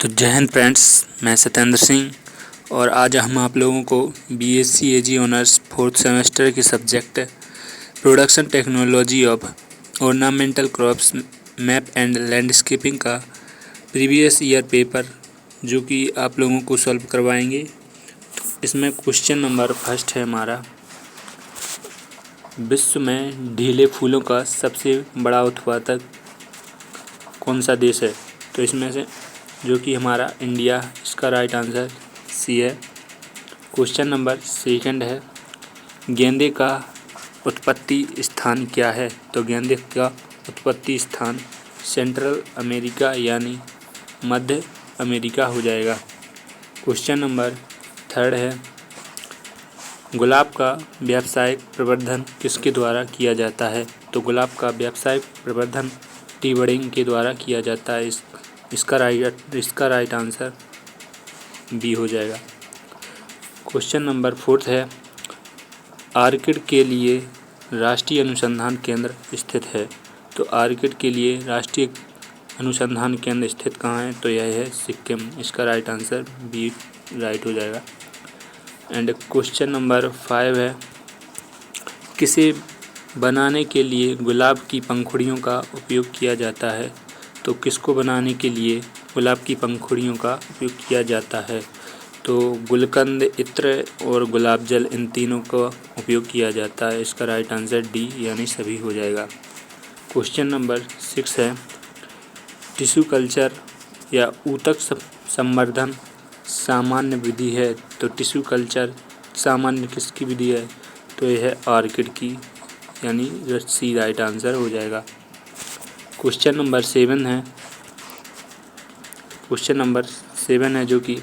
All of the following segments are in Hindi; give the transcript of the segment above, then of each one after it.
तो जय हिंद फ्रेंड्स, मैं सत्येंद्र सिंह और आज हम आप लोगों को बीएससी एजी ऑनर्स फोर्थ सेमेस्टर के subject production technology of ornamental crops map and landscaping का प्रीवियस ईयर पेपर जो कि आप लोगों को सॉल्व करवाएंगे। इसमें क्वेश्चन नंबर फर्स्ट है हमारा, विश्व में ढीले फूलों का सबसे बड़ा उत्पादक कौन सा देश है? तो इसमें से जो कि हमारा इंडिया, इसका राइट आंसर सी है। क्वेश्चन नंबर सेकंड है, गेंदे का उत्पत्ति स्थान क्या है? तो गेंदे का उत्पत्ति स्थान सेंट्रल अमेरिका यानी मध्य अमेरिका हो जाएगा। क्वेश्चन नंबर थर्ड है, गुलाब का व्यावसायिक प्रवर्धन किसके द्वारा किया जाता है? तो गुलाब का व्यावसायिक प्रवर्धन टी बडिंग के द्वारा किया जाता है। इसका राइट आंसर बी हो जाएगा। क्वेश्चन नंबर फोर्थ है, आर्किड के लिए राष्ट्रीय अनुसंधान केंद्र स्थित है। तो आर्किड के लिए राष्ट्रीय अनुसंधान केंद्र स्थित कहाँ है? तो यह है सिक्किम। इसका राइट आंसर बी राइट हो जाएगा। एंड क्वेश्चन नंबर 5 है, किसे बनाने के लिए गुलाब की पंखुड़ियों का उपयोग किया जाता है? तो किसको बनाने के लिए गुलाब की पंखुड़ियों का उपयोग किया जाता है? तो गुलकंद, इत्र और गुलाब जल, इन तीनों का उपयोग किया जाता है। इसका राइट आंसर डी यानी सभी हो जाएगा। क्वेश्चन नंबर 6 है, टिश्यू कल्चर या ऊतक संवर्धन सामान्य विधि है। तो टिश्यू कल्चर सामान्य किसकी विधि है? तो यह है आर्किड की, यानी सी राइट आंसर हो जाएगा। क्वेश्चन नंबर 7 है जो कि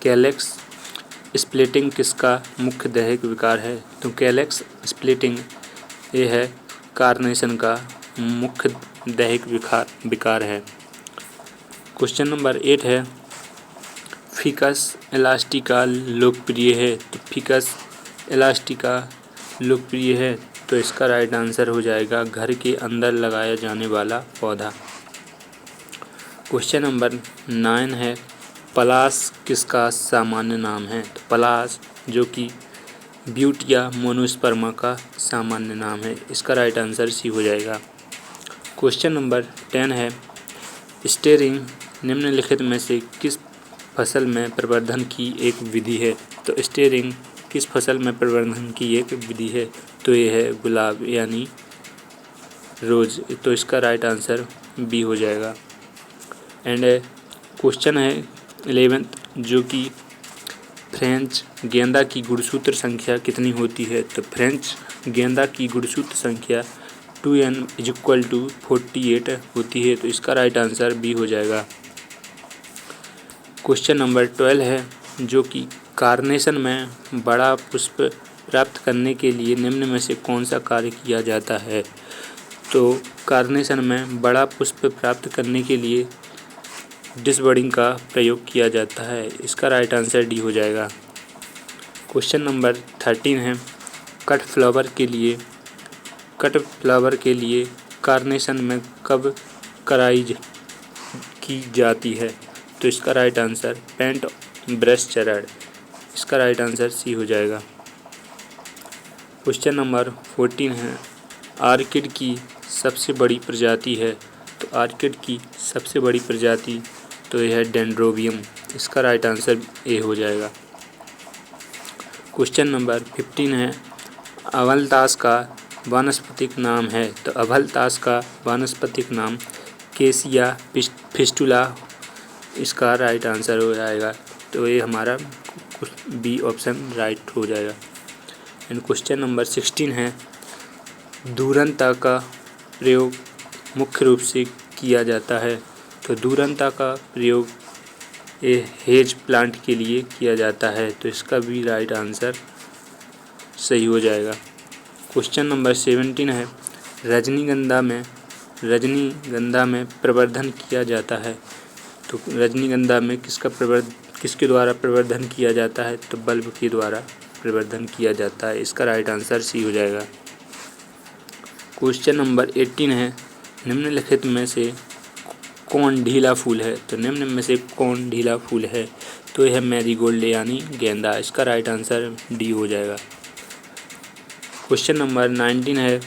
कैलेक्स स्प्लिटिंग किसका मुख्य दैहिक विकार है? तो कैलेक्स स्प्लिटिंग ये है कार्नेशन का मुख्य दैहिक विकार है। क्वेश्चन नंबर 8 है, फिकस इलास्टिका लोकप्रिय है। तो फिकस इलास्टिका लोकप्रिय है, तो इसका राइट आंसर हो जाएगा घर के अंदर लगाया जाने वाला पौधा। क्वेश्चन नंबर 9 है, पलाश किसका सामान्य नाम है? तो पलाश जो कि ब्यूटिया मोनोस्पर्मा का सामान्य नाम है। इसका राइट आंसर सी हो जाएगा। क्वेश्चन नंबर 10 है, स्टेरिंग निम्नलिखित में से किस फसल में प्रवर्धन की एक विधि है? तो स्टेरिंग किस फसल में प्रवर्धन की एक विधि है? तो ये है गुलाब यानी रोज। तो इसका राइट आंसर बी हो जाएगा। एंड क्वेश्चन है 11 जो कि फ्रेंच गेंदा की गुणसूत्र संख्या कितनी होती है? तो फ्रेंच गेंदा की गुणसूत्र संख्या 2n=48 होती है। तो इसका राइट आंसर बी हो जाएगा। क्वेश्चन नंबर 12 है, जो कि कार्नेशन में बड़ा पुष्प प्राप्त करने के लिए निम्न में से कौन सा कार्य किया जाता है? तो कार्नेशन में बड़ा पुष्प प्राप्त करने के लिए डिसबडिंग का प्रयोग किया जाता है। इसका राइट आंसर डी हो जाएगा। क्वेश्चन नंबर 13 है, कट फ्लावर के लिए कार्नेशन में कब कराई की जाती है? तो इसका राइट आंसर पेंट ब्रश चरण। इसका राइट आंसर सी हो जाएगा। क्वेश्चन नंबर 14 है, आर्किड की सबसे बड़ी प्रजाति है। तो आर्किड की सबसे बड़ी प्रजाति तो यह है डेंड्रोबियम। इसका राइट आंसर ए हो जाएगा। क्वेश्चन नंबर 15 है, अभलतास का वानस्पतिक नाम है। तो अभलतास का वानस्पतिक नाम केसिया फिस्टुला। इसका राइट आंसर हो जाएगा। तो ये हमारा बी ऑप्शन राइट हो जाएगा। एंड क्वेश्चन नंबर 16 है, दूरंता का प्रयोग मुख्य रूप से किया जाता है। तो दूरंता का प्रयोग हेज प्लांट के लिए किया जाता है। तो इसका भी राइट आंसर सही हो जाएगा। क्वेश्चन नंबर 17 है, रजनीगंधा में प्रवर्धन किया जाता है। तो रजनीगंधा में किसके द्वारा प्रवर्धन किया जाता है? तो बल्ब के द्वारा प्रवर्धन किया जाता है। इसका राइट आंसर सी हो जाएगा। क्वेश्चन नंबर 18 है, निम्नलिखित में से कौन ढीला फूल है? तो निम्न में से कौन ढीला फूल है? तो यह मैरीगोल्ड यानी गेंदा। इसका राइट आंसर डी हो जाएगा। क्वेश्चन नंबर 19 है,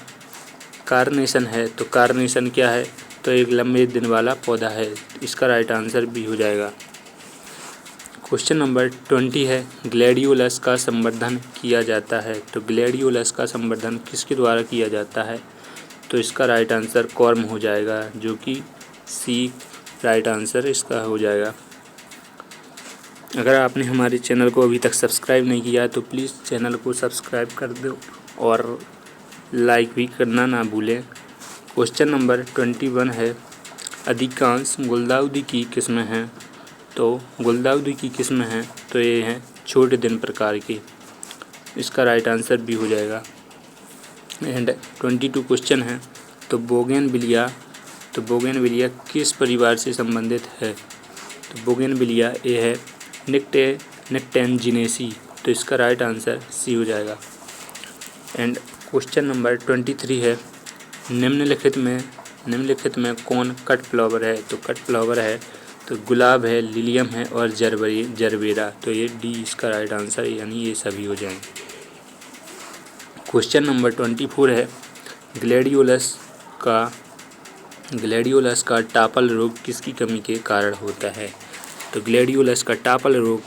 कार्नेशन है तो कार्नेशन क्या है? तो एक लंबे दिन वाला पौधा है। इसका राइट आंसर बी हो जाएगा। क्वेश्चन नंबर 20 है, ग्लैडियोलस का संवर्धन किया जाता है। तो ग्लैडियोलस का संवर्धन किसके द्वारा किया जाता है? तो इसका राइट आंसर कॉर्म हो जाएगा, जो कि सी राइट आंसर इसका हो जाएगा। अगर आपने हमारे चैनल को अभी तक सब्सक्राइब नहीं किया है तो प्लीज़ चैनल को सब्सक्राइब कर दो और लाइक भी करना ना भूलें। क्वेश्चन नंबर 21 है, अधिकांश गुलदाउदी की किस्में हैं। तो गुलदाउदी की किस्में हैं तो ये हैं छोटे दिन प्रकार की। इसका राइट आंसर भी हो जाएगा। एंड 22 क्वेश्चन है, तो बोगेनविलिया किस परिवार से संबंधित है? तो बोगेनविलिया ये है निक्टेंजिनेसी। तो इसका राइट आंसर सी हो जाएगा। एंड क्वेश्चन नंबर 23 है, निम्नलिखित में कौन कट फ्लावर है? तो कट फ्लावर है तो गुलाब है, लिलियम है और जरबेरा। तो ये डी इसका राइट आंसर यानी ये सभी हो जाएंगे। क्वेश्चन नंबर 24 है, ग्लैडियोलस का टापल रोग किसकी कमी के कारण होता है? तो ग्लैडियोलस का टापल रोग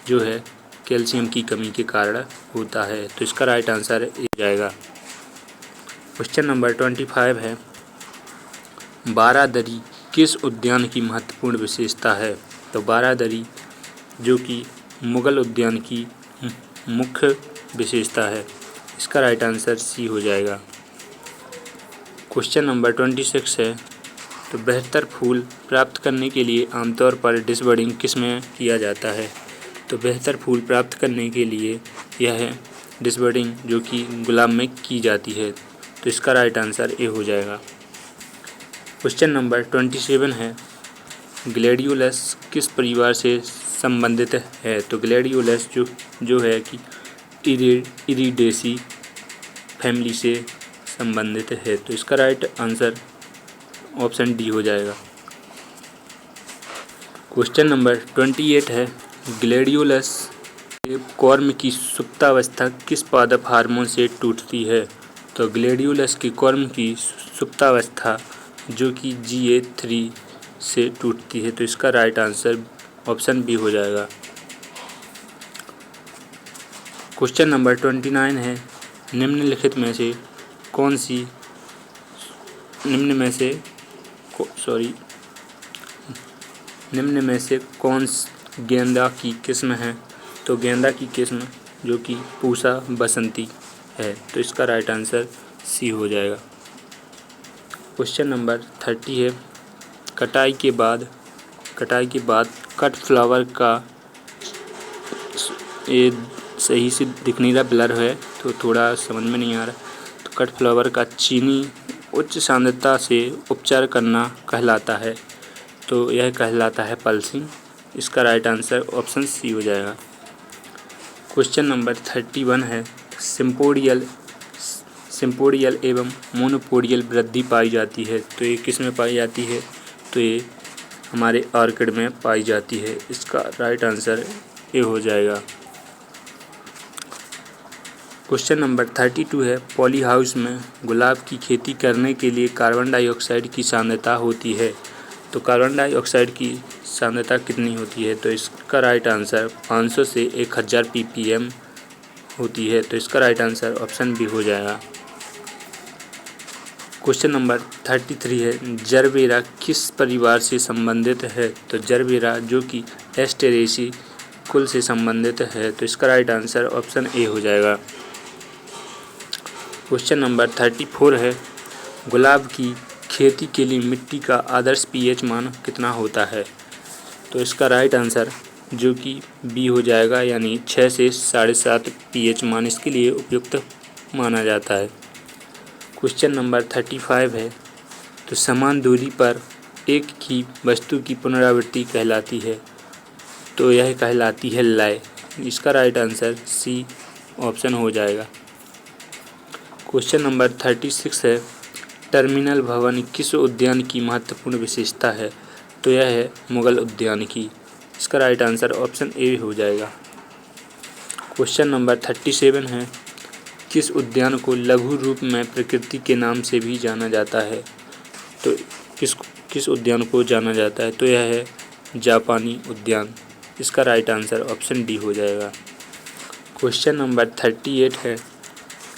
जो है कैल्शियम की कमी के कारण होता है। तो इसका राइट आंसर हो जाएगा। क्वेश्चन नंबर 25 है, बारादरी किस उद्यान की महत्वपूर्ण विशेषता है? तो बारादरी जो कि मुगल उद्यान की मुख्य विशेषता है। इसका राइट आंसर सी हो जाएगा। क्वेश्चन नंबर 26 है, तो बेहतर फूल प्राप्त करने के लिए आमतौर पर डिसबर्डिंग किस में किया जाता है? तो बेहतर फूल प्राप्त करने के लिए यह डिसबर्डिंग जो कि गुलाब में की जाती है। तो इसका राइट आंसर ए हो जाएगा। क्वेश्चन नंबर 27 है, ग्लैडियोलस किस परिवार से संबंधित है? तो ग्लैडियोलस जो है कि इरिडेसी फैमिली से संबंधित है। तो इसका राइट आंसर ऑप्शन डी हो जाएगा। क्वेश्चन नंबर 28 है, ग्लैडियोलस के कॉर्म की सुप्तावस्था किस पादप हार्मोन से टूटती है? तो ग्लैडियोलस के कॉर्म की सुप्तावस्था जो कि GA3 से टूटती है। तो इसका राइट आंसर ऑप्शन बी हो जाएगा। क्वेश्चन नंबर 29 है, निम्न में से कौन गेंदा की किस्म है? तो गेंदा की किस्म जो कि पूसा बसंती है। तो इसका राइट आंसर सी हो जाएगा। क्वेश्चन नंबर 30 है, कटाई के बाद कट फ्लावर का, ये सही से दिख नहीं रहा, ब्लर है तो थोड़ा समझ में नहीं आ रहा। तो कट फ्लावर का चीनी उच्च सांद्रता से उपचार करना कहलाता है। तो यह कहलाता है पल्सिंग। इसका राइट आंसर ऑप्शन सी हो जाएगा। क्वेश्चन नंबर 31 है, सिम्पोडियल एवं मोनोपोडियल वृद्धि पाई जाती है। तो ये किस में पाई जाती है? तो ये हमारे ऑर्किड में पाई जाती है। इसका राइट आंसर ए हो जाएगा। क्वेश्चन नंबर 32 है, पॉली हाउस में गुलाब की खेती करने के लिए कार्बन डाइऑक्साइड की सांद्रता होती है। तो कार्बन डाइऑक्साइड की सांद्रता कितनी होती है? तो इसका राइट आंसर 500 से 1000 ppm होती है। तो इसका राइट आंसर ऑप्शन बी हो जाएगा। क्वेश्चन नंबर 33 है, जरबेरा किस परिवार से संबंधित है? तो जरबेरा जो कि एस्टेरेसी कुल से संबंधित है। तो इसका राइट आंसर ऑप्शन ए हो जाएगा। क्वेश्चन नंबर 34 है, गुलाब की खेती के लिए मिट्टी का आदर्श pH मान कितना होता है? तो इसका राइट आंसर जो कि बी हो जाएगा, यानी 6 से 7.5 pH मान इसके लिए उपयुक्त माना जाता है। क्वेश्चन नंबर 35 है, तो समान दूरी पर एक ही वस्तु की पुनरावृत्ति कहलाती है। तो यह कहलाती है लय। इसका राइट आंसर सी ऑप्शन हो जाएगा। क्वेश्चन नंबर 36 है, टर्मिनल भवन किस उद्यान की महत्वपूर्ण विशेषता है? तो यह है मुगल उद्यानिकी। इसका राइट आंसर ऑप्शन ए हो जाएगा। क्वेश्चन नंबर 37 है, किस उद्यान को लघु रूप में प्रकृति के नाम से भी जाना जाता है? तो किस उद्यान को जाना जाता है? तो यह है जापानी उद्यान। इसका राइट आंसर ऑप्शन डी हो जाएगा। क्वेश्चन नंबर 38 है,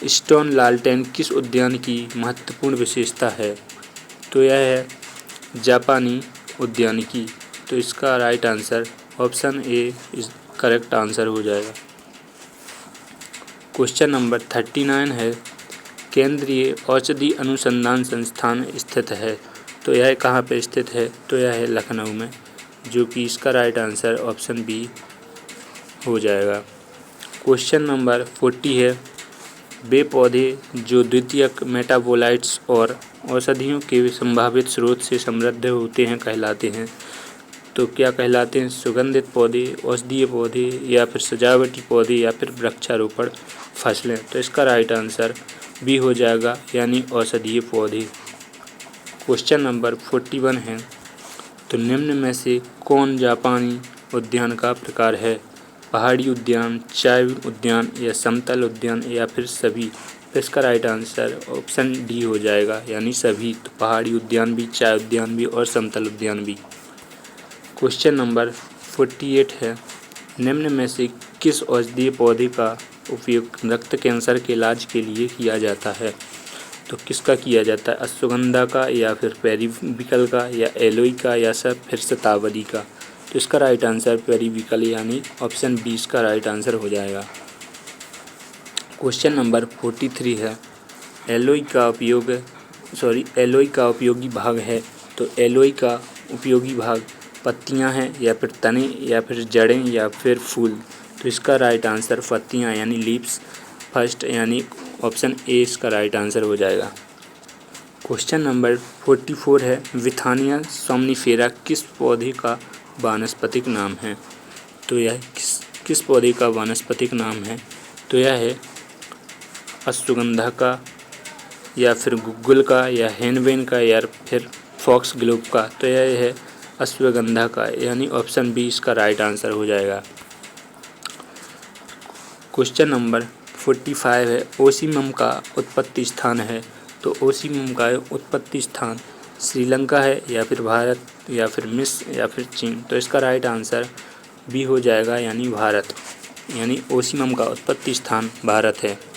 स्टोन लालटेन किस उद्यान की महत्वपूर्ण विशेषता है? तो यह है जापानी उद्यानिकी। तो इसका राइट आंसर ऑप्शन ए इस करेक्ट आंसर हो जाएगा। क्वेश्चन नंबर 39 है, केंद्रीय औषधि अनुसंधान संस्थान स्थित है? तो यह कहाँ पे स्थित है? तो यह है लखनऊ में, जो कि इसका राइट आंसर ऑप्शन बी हो जाएगा। क्वेश्चन नंबर 40 है, वे पौधे जो द्वितीयक मेटाबोलाइट्स और औषधियों के संभावित स्रोत से समृद्ध होते हैं कहलाते हैं? तो क्या कहलाते हैं? सुगंधित पौधे, औषधीय पौधे, या फिर सजावटी पौधे, या फिर वृक्षारोपण फसलें? तो इसका राइट आंसर बी हो जाएगा, यानी औषधीय पौधे। क्वेश्चन नंबर 41 है, तो निम्न में से कौन जापानी उद्यान का प्रकार है? पहाड़ी उद्यान, चाय उद्यान, या समतल उद्यान, या फिर सभी? तो इसका राइट आंसर ऑप्शन डी हो जाएगा, यानी सभी। तो पहाड़ी उद्यान भी, चाय उद्यान भी और समतल उद्यान भी। क्वेश्चन नंबर 48 है, निम्न में से किस औषधीय पौधे का उपयोग रक्त कैंसर के इलाज के लिए किया जाता है? तो किसका किया जाता है? अश्वगंधा का, या फिर पेरिविकल का, या एलोई का, या फिर शतावरी का? तो इसका राइट आंसर पेरिविकल, यानी ऑप्शन बी इसका राइट आंसर हो जाएगा। क्वेश्चन नंबर 43 है, एलोई का उपयोगी भाग है? तो एलोई का उपयोगी भाग पत्तियां हैं, या फिर तने, या फिर जड़ें, या फिर फूल? तो इसका राइट आंसर पत्तियां, यानी लीव्स फर्स्ट, यानी ऑप्शन ए इसका राइट आंसर हो जाएगा। क्वेश्चन नंबर 44 है, विथानिया सोमनिफेरा किस पौधे का वानस्पतिक नाम है? तो यह किस पौधे का वानस्पतिक नाम है? तो यह है अश्वगंधा का, या फिर गुग्गुल का, या हेनवेन का, या फिर फॉक्स ग्लोब का? तो यह है अश्वगंधा का, यानी ऑप्शन बी इसका राइट आंसर हो जाएगा। क्वेश्चन नंबर 45 है, ओसीमम का उत्पत्ति स्थान है? तो ओसीमम का उत्पत्ति स्थान श्रीलंका है, या फिर भारत, या फिर मिस्र, या फिर चीन? तो इसका राइट आंसर बी हो जाएगा, यानी भारत, यानी ओसीमम का उत्पत्ति स्थान भारत है।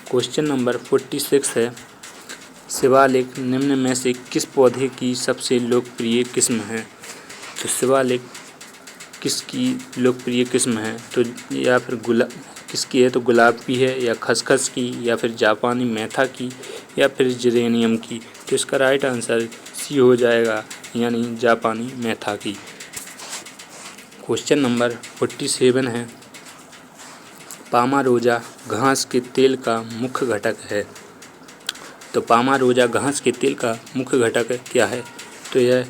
क्वेश्चन नंबर 46 है, शिवालिक निम्न में से किस पौधे की सबसे लोकप्रिय किस्म है? तो शिवालिक किसकी लोकप्रिय किस्म है? तो या फिर किसकी है? तो गुलाब की है, या खसखस की, या फिर जापानी मेथा की, या फिर जेरेनियम की? तो इसका राइट आंसर सी हो जाएगा, यानी जापानी मेथा की। क्वेश्चन नंबर 47 है, पामारोजा घास के तेल का मुख्य घटक है? तो पामारोजा घास के तेल का मुख्य घटक क्या है? तो यह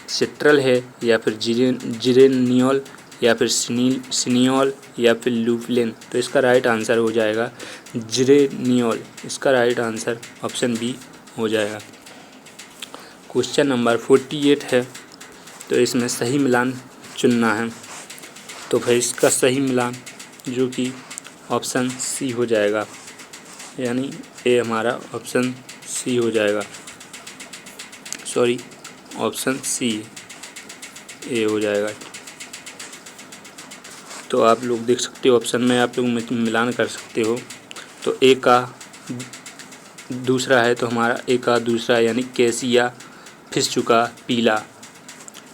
सिट्रल है, या फिर जिरेनियोल, या फिर सिनियोल, या फिर लुपिन? तो इसका राइट आंसर हो जाएगा जिरेनियोल। इसका राइट आंसर ऑप्शन बी हो जाएगा। क्वेश्चन नंबर 48 है, तो इसमें सही मिलान चुनना है। तो फिर इसका सही मिलान जो कि ऑप्शन सी हो जाएगा, यानी ए हमारा ऑप्शन सी हो जाएगा, सॉरी ऑप्शन सी ए हो जाएगा। तो आप लोग देख सकते हो ऑप्शन में आप लोग मिलान कर सकते हो। तो ए का दूसरा है, तो हमारा ए का दूसरा यानी कैसिया फिस्चुका पीला,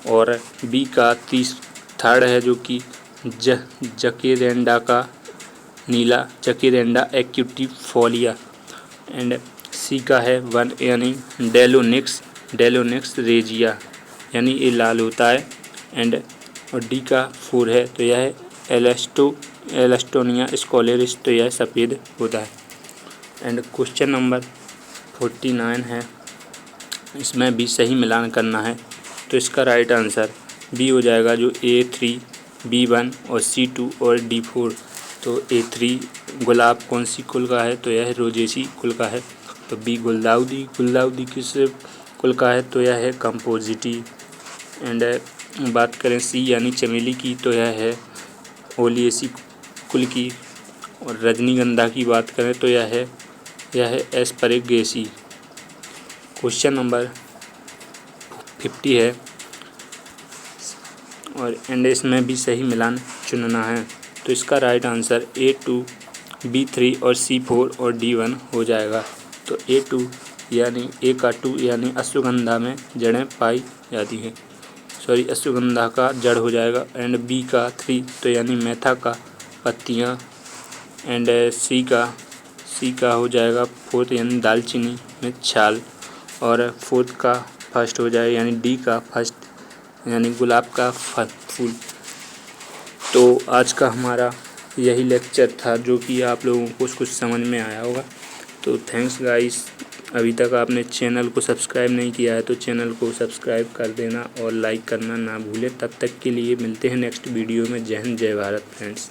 और बी का थर्ड है जो कि जकेरेंडा का नीला, जकेरेंडा एक्यूटिफोलिया, एंड सी का है वन यानी डेलोनिक्स रेजिया, यानी ये लाल होता है, एंड और डी का 4 है तो यह है एलास्टोनिया स्कोलेरिस, तो यह सफ़ेद होता है। एंड क्वेश्चन नंबर 49 है, इसमें भी सही मिलान करना है, तो इसका राइट आंसर बी हो जाएगा, जो A3, B1 और C2 और D4। तो A3 गुलाब कौन सी कुल का है, तो यह रोजेसी कुल का है। तो बी गुलदाउदी किस कुल का है, तो यह है कंपोजिटी। एंड बात करें सी यानी चमेली की तो यह है ओलियेसी कुल की। और रजनीगंधा की बात करें तो यह है एस्परेगेसी। क्वेश्चन नंबर 50 है और इसमें भी सही मिलान चुनना है। तो इसका राइट आंसर A2, B3 और C4 और D1 हो जाएगा। तो A2 यानी A का 2 यानी अश्वगंधा में जड़ें पाई जाती हैं, अश्वगंधा का जड़ हो जाएगा। एंड B का 3 तो यानी मेथा का पत्तियाँ। एंड C का हो जाएगा 4 यानी दालचीनी में छाल। और 4 का फर्स्ट हो जाएगा यानी D का फर्स्ट यानी गुलाब का फूल। तो आज का हमारा यही लेक्चर था जो कि आप लोगों को कुछ समझ में आया होगा। तो थैंक्स गाइस। अभी तक आपने चैनल को सब्सक्राइब नहीं किया है तो चैनल को सब्सक्राइब कर देना और लाइक करना ना भूलें। तब तक के लिए मिलते हैं नेक्स्ट वीडियो में। जय हिंद, जय भारत फ्रेंड्स।